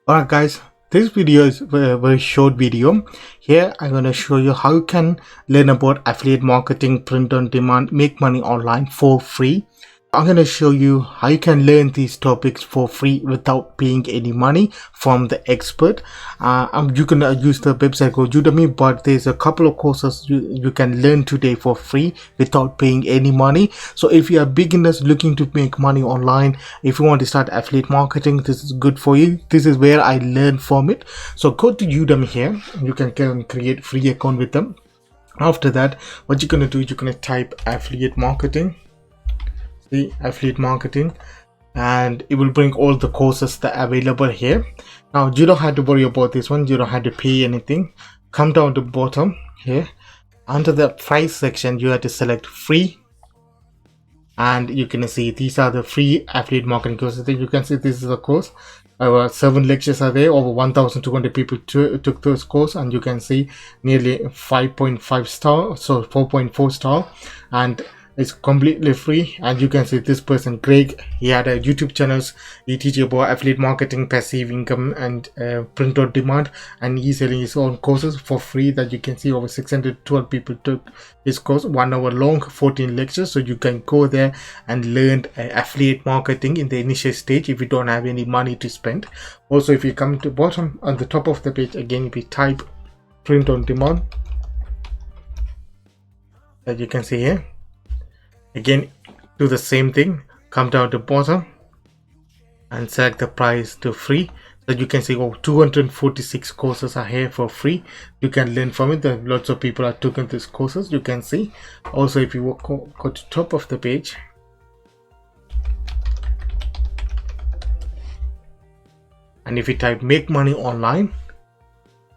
Alright guys, this video is a very short video. Here I'm going to show you how you can learn about affiliate marketing, print on demand, make money online for free. I'm going to show you how you can learn these topics for free without paying any money from the expert. You can use the website called Udemy, but there's a couple of courses you can learn today for free without paying any money. So if you are beginners looking to make money online, if you want to start affiliate marketing, this is good for you. This is where I learned from it. So go to Udemy here. You can create free account with them. After that, what you're going to do is you're going to type affiliate marketing. The affiliate marketing, and it will bring all the courses that are available here. Now you don't have to worry about this one, you don't have to pay anything. Come down to the bottom here under the price section, you have to select free, and you can see these are the free affiliate marketing courses. You can see this is a course. 7 lectures are there. Over 1,200 people took this course, and you can see nearly 5.5 star, so 4.4 star, and it's completely free. And you can see this person Greg, he had a YouTube channels. He teaches about affiliate marketing, passive income, and print on demand, and he's selling his own courses for free. That you can see over 612 people took his course, 1 hour long, 14 lectures. So you can go there and learn affiliate marketing in the initial stage if you don't have any money to spend. Also, if you come to bottom on the top of the page again, if you type print on demand, that you can see here, again do the same thing, come down to bottom and select the price to free. So you can see 246 courses are here for free. You can learn from it. There are lots of people are taking these courses, you can see. Also, if you go to top of the page, and if you type make money online,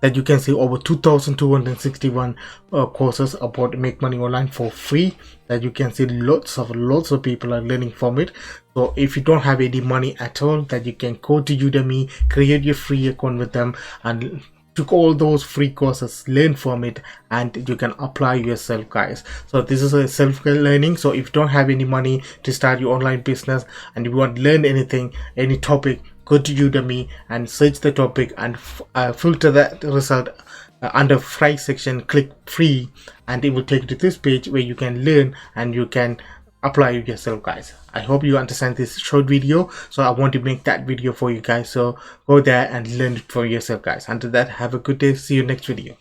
that you can see over 2,261 courses about make money online for free. That you can see lots of people are learning from it. So if you don't have any money at all, that you can go to Udemy, create your free account with them, and took all those free courses, learn from it, and you can apply yourself, guys. So this is a self-learning. So if you don't have any money to start your online business and you want to learn anything, any topic, go to Udemy and search the topic and filter that result under price section, click free, and it will take you to this page where you can learn and you can apply it yourself, guys. I hope you understand this short video. So I want to make that video for you guys, so go there and learn it for yourself, guys. Until that, have a good day. See you next video.